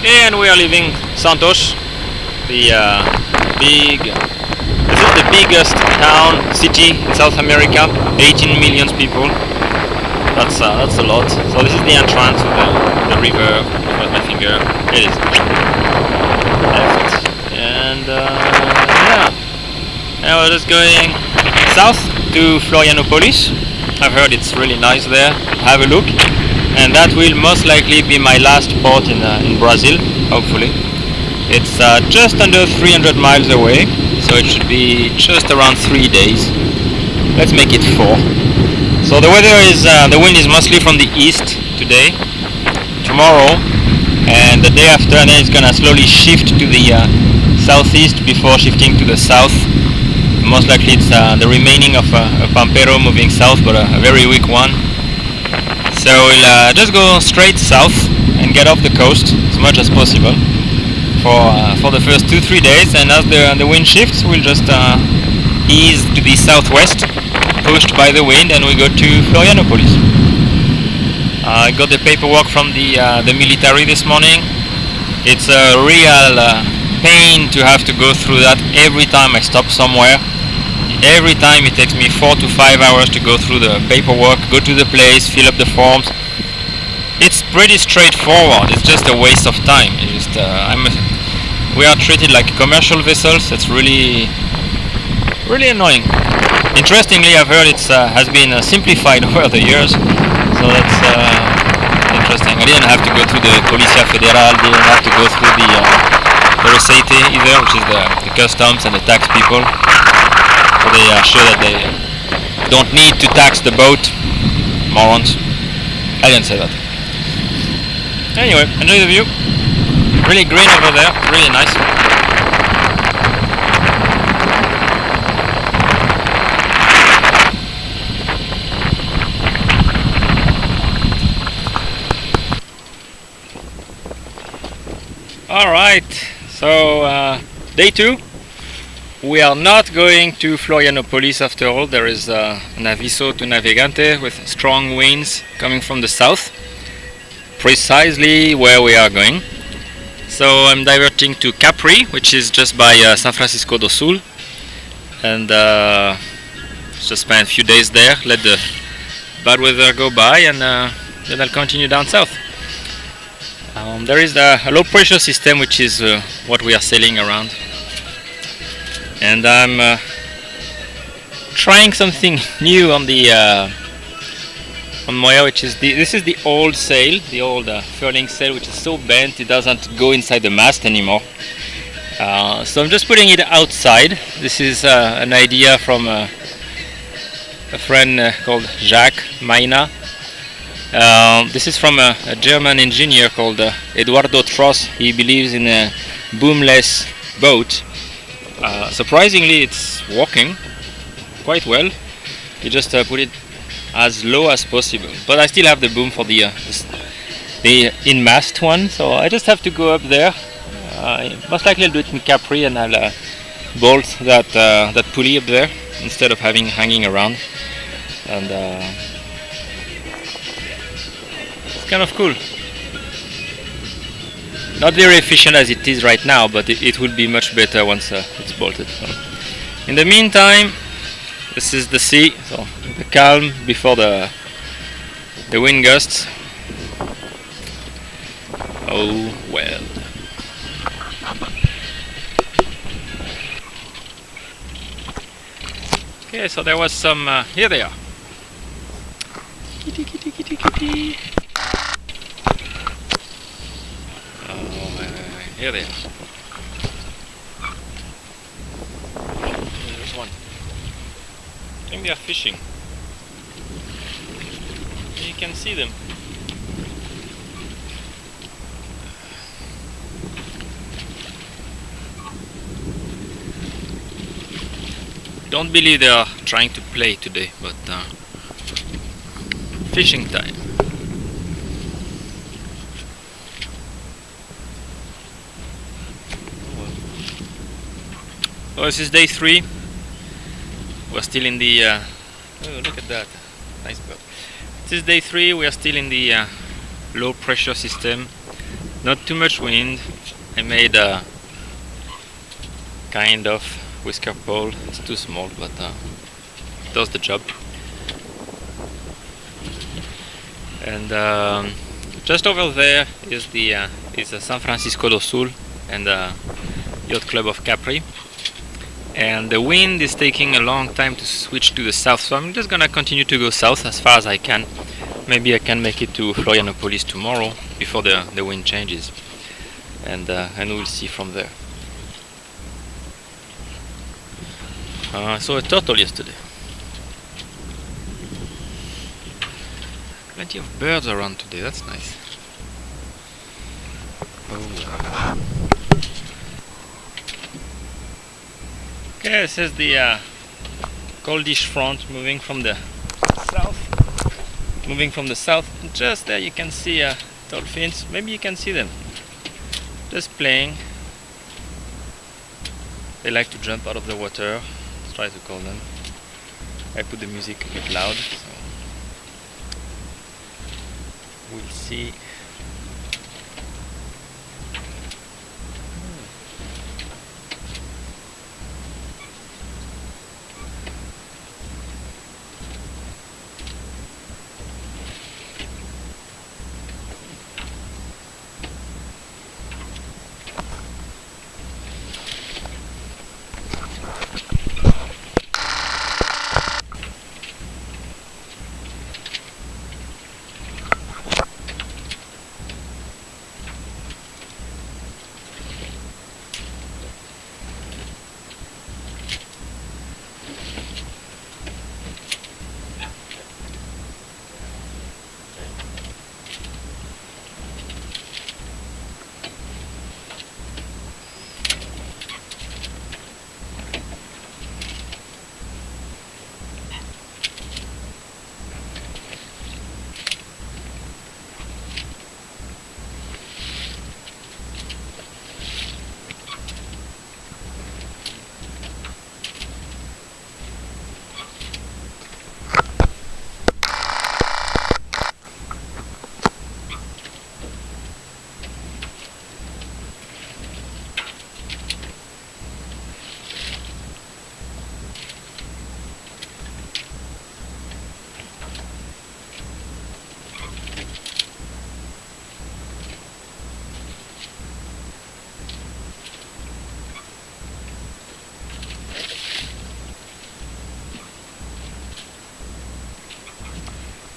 And we are leaving Santos, the this is the biggest town, city in South America, 18 million people. That's a lot. So this is the entrance of the river. With my finger, it is left, and yeah. Now we're just going south to Florianopolis. I've heard it's really nice there. Have a look, and that will most likely be my last port in Brazil. Hopefully, it's just under 300 miles away, so it should be just around 3 days. Let's make it 4. So the weather is the wind is mostly from the east today, tomorrow, and the day after. And then it's gonna slowly shift to the southeast before shifting to the south. Most likely it's the remaining of a Pampero moving south, but a very weak one. So we'll just go straight south and get off the coast as much as possible for the first 2-3 days, and as the wind shifts, we'll just ease to the southwest, pushed by the wind, and we go to Florianopolis. I got the paperwork from the military this morning. It's a real pain to have to go through that every time I stop somewhere. Every time it takes me 4 to 5 hours to go through the paperwork, go to the place, fill up the forms. It's pretty straightforward. It's just a waste of time. It's just, we are treated like commercial vessels. It's really annoying. Interestingly, I've heard it has been simplified over the years, so that's interesting. I didn't have to go through the Policia Federal, didn't have to go through the Receite either, which is the customs and the tax people. So they are sure that they don't need to tax the boat. Morons. I didn't say that. Anyway, enjoy the view. Really green over there, really nice. Alright, so day 2. We are not going to Florianopolis after all. There is an aviso to navegante with strong winds coming from the south, precisely where we are going. So I'm diverting to Capri, which is just by San Francisco do Sul, and just spend a few days there, let the bad weather go by, and then I'll continue down south. There is a low pressure system, which is what we are sailing around. And I'm trying something new on the on Moya, which is this is the old sail, the old furling sail, which is so bent it doesn't go inside the mast anymore. So I'm just putting it outside. This is an idea from a friend called Jacques Maina. This is from a German engineer called Eduardo Tross. He believes in a boomless boat. Surprisingly, it's working quite well. You just put it as low as possible, but I still have the boom for the in-mast one, so I just have to go up there. Most likely I'll do it in Capri, and I'll bolt that pulley up there instead of hanging around, and it's kind of cool. Not very efficient as it is right now, but it will be much better once it's bolted. So, in the meantime, this is the sea, so the calm before the wind gusts. Oh well. Okay, so there was some. Here they are. Kitty, kitty, kitty, kitty. Here they are. There's one. I think they are fishing. You can see them. Don't believe they are trying to play today, but fishing time. Oh, this is day 3. We're still in the oh, look at that, nice bird. This is day 3. We are still in the low pressure system, not too much wind. I made a kind of whisker pole. It's too small, but it does the job. And just over there is the San Francisco do Sul and the yacht club of Capri. And the wind is taking a long time to switch to the south, so I'm just gonna continue to go south as far as I can. Maybe I can make it to Florianopolis tomorrow before the wind changes, and we'll see from there. I saw a turtle yesterday. Plenty of birds around today, that's nice. Oh. Okay, this is the coldish front moving from the south. Just there you can see dolphins. Maybe you can see them just playing. They like to jump out of the water. Let's try to call them. I put the music a bit loud, so we'll see.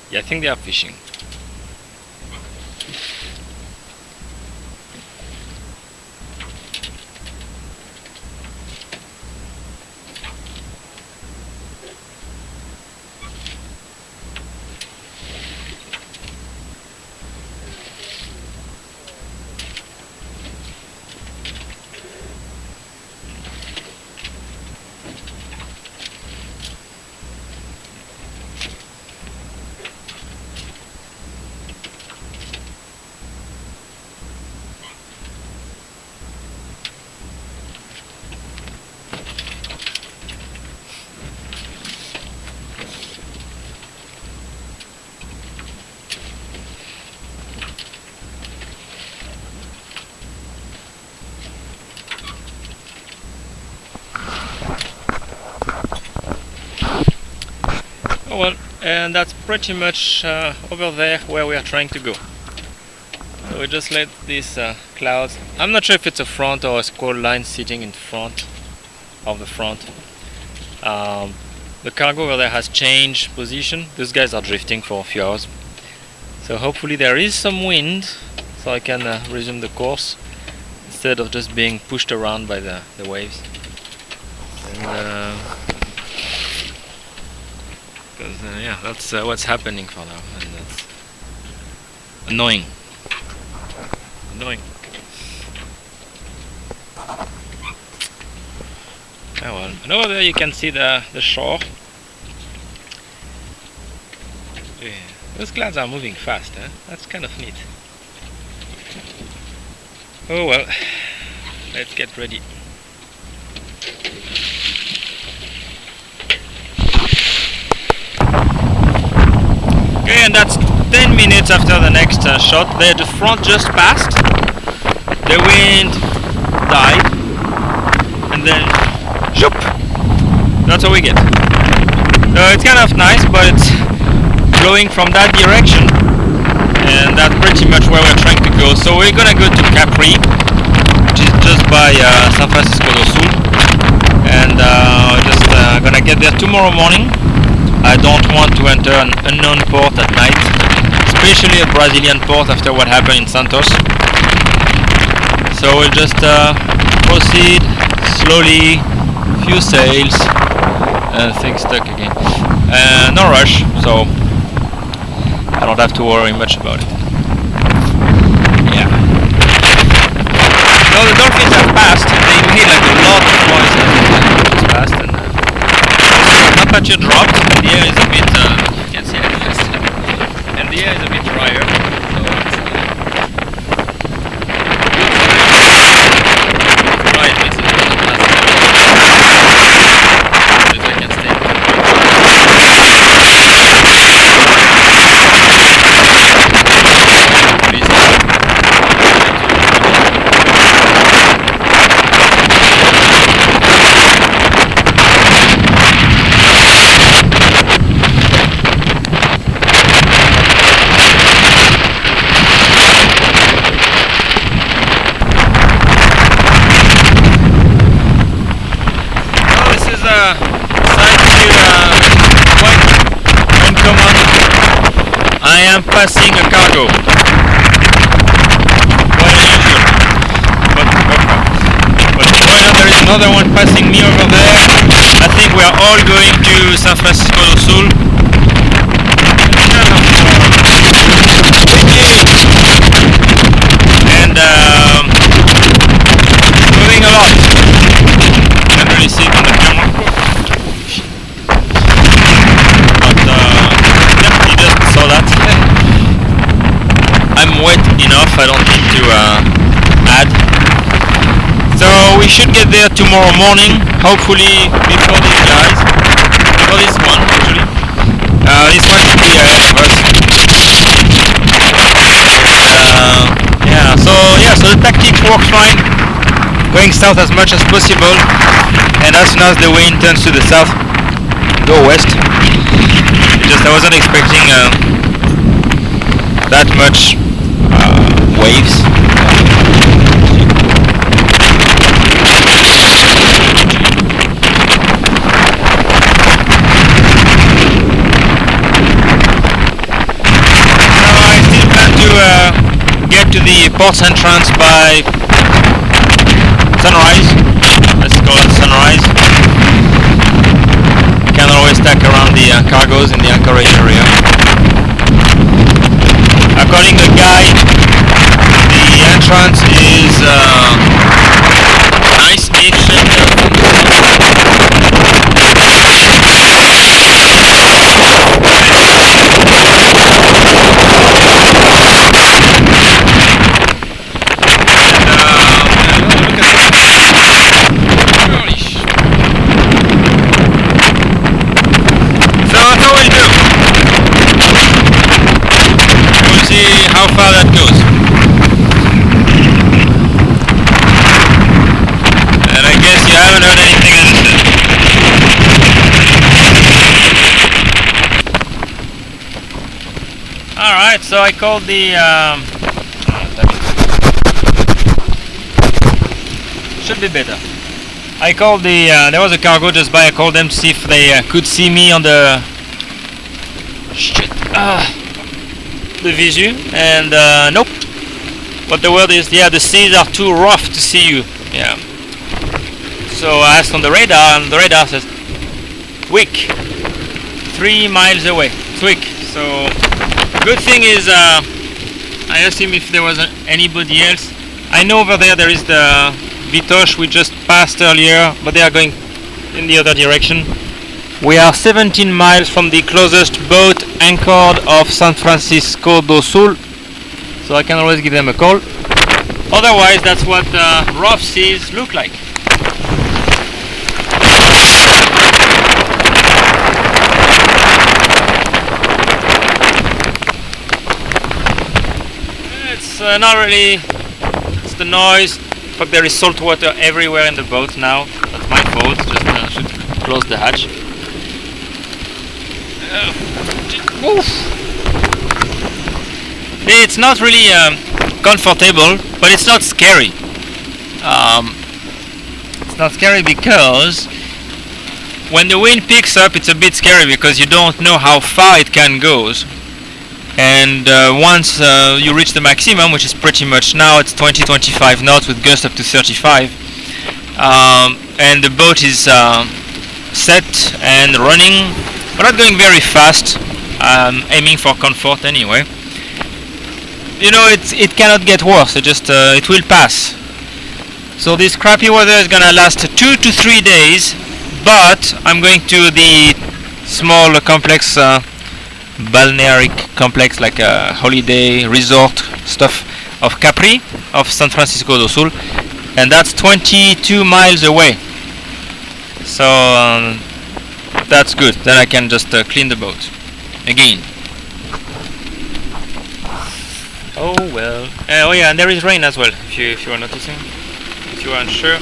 Yeah, I think they are fishing. Oh well, and that's pretty much over there where we are trying to go. So we just let these clouds. I'm not sure if it's a front or a squall line sitting in front of the front. The cargo over there has changed position. Those guys are drifting for a few hours. So hopefully there is some wind, so I can resume the course instead of just being pushed around by the waves. And because yeah, that's what's happening for now, and that's annoying. Oh well, and over there you can see the shore. Yeah. Those clouds are moving fast, huh? That's kind of neat. Oh well, let's get ready. Okay, and that's 10 minutes after the next shot, the front just passed, the wind died, and then shoop! That's all we get. So it's kind of nice, but it's blowing from that direction, and that's pretty much where we're trying to go. So we're gonna go to Capri, which is just by San Francisco do Sul, and just gonna get there tomorrow morning. I don't want to enter an unknown port at night, especially a Brazilian port after what happened in Santos. So we'll just proceed slowly, few sails, things stuck again. No rush, so I don't have to worry much about it. Yeah. No, the dolphins have passed. They made like a lot of noise as they passed, and temperature dropped. The air is a bit, you can see it, and the air is a bit drier. So I am passing a cargo. Quite unusual. But why not? There is another one passing me over there. I think we are all going to San Francisco do Sul. And moving a lot. Can't really see it on the camera. So that I'm wet enough, I don't need to add. So we should get there tomorrow morning, hopefully before these guys, before this one actually. This one should be ahead of us. So the tactics work fine, going south as much as possible, and as soon as the wind turns to the south, go west. I wasn't expecting that much waves. I still plan to get to the port's entrance by sunrise. Let's call it sunrise. Can always stack around the cargoes in the anchorage area. According to the guide, the entrance is nice-ish. How far that goes. And I guess you haven't heard anything I just said. Alright, so I called the should be better. I called the there was a cargo just by. I called them to see if they could see me on the the visu, and nope. But the word is, yeah, the seas are too rough to see you. Yeah. So I asked on the radar, and the radar says Wick, 3 miles away. It's Wick. So good thing is, I asked him if there was anybody else. I know over there is the Vitosh we just passed earlier, but they are going in the other direction. We are 17 miles from the closest boat anchored off San Francisco do Sul, so I can always give them a call. Otherwise, that's what rough seas look like. It's not really. It's the noise. But there is salt water everywhere in the boat now. That's my fault. Just should close the hatch. Oof. It's not really comfortable, but it's not scary. It's not scary because when the wind picks up, it's a bit scary because you don't know how far it can go. And once you reach the maximum, which is pretty much now, it's 20-25 knots with gusts up to 35, and the boat is set and running. We're not going very fast, aiming for comfort anyway. You know, it cannot get worse. It will pass. So this crappy weather is gonna last 2 to 3 days, but I'm going to the small complex. Balnearic complex, like a holiday resort stuff of Capri, of San Francisco do Sul, and that's 22 miles away. So that's good. Then I can just clean the boat again. Oh well. Oh yeah, and there is rain as well. If you are noticing, if you are unsure.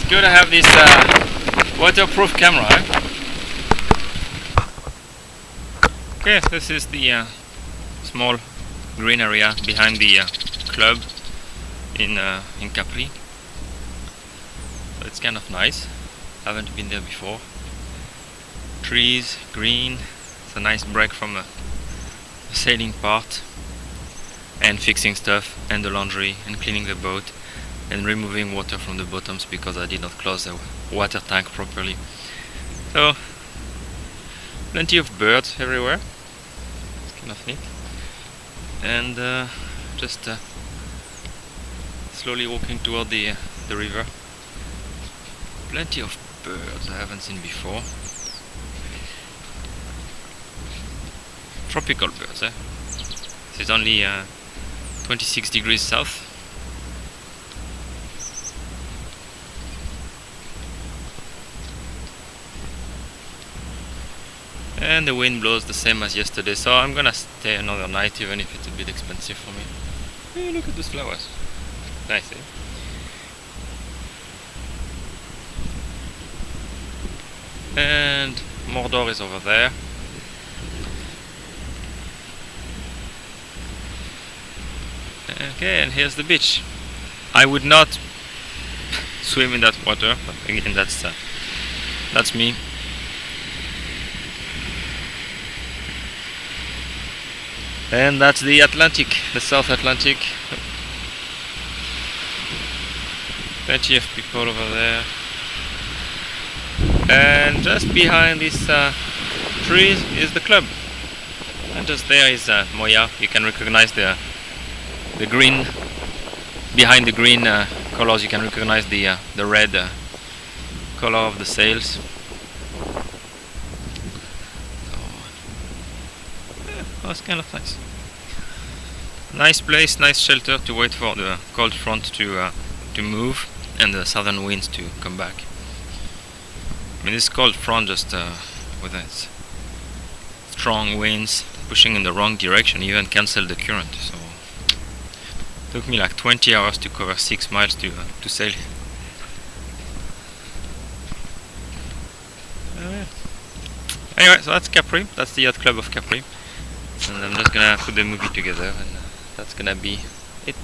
Good to have this waterproof camera. Okay, this is the small green area behind the club in Capri. So it's kind of nice. Haven't been there before. Trees, green. It's a nice break from the sailing part and fixing stuff and the laundry and cleaning the boat. And removing water from the bottoms because I did not close the water tank properly. So, plenty of birds everywhere. It's kind of neat. And just slowly walking toward the river. Plenty of birds I haven't seen before. Tropical birds, eh? This is only 26 degrees south. And the wind blows the same as yesterday, so I'm gonna stay another night even if it's a bit expensive for me. Hey, look at those flowers. Nice, eh? And Mordor is over there. Okay, and here's the beach. I would not swim in that water, but again, that's me. And that's the Atlantic, the South Atlantic. Plenty of people over there. And just behind these trees is the club. And just there is Moya. You can recognize the green. Behind the green colors, you can recognize the red color of the sails. Oh, it's kind of nice. Nice place, nice shelter to wait for the cold front to move and the southern winds to come back. I mean, this cold front just with its strong winds pushing in the wrong direction even canceled the current. So it took me like 20 hours to cover 6 miles to sail. Anyway, so that's Capri. That's the yacht club of Capri. And I'm just gonna put the movie together, and that's gonna be it.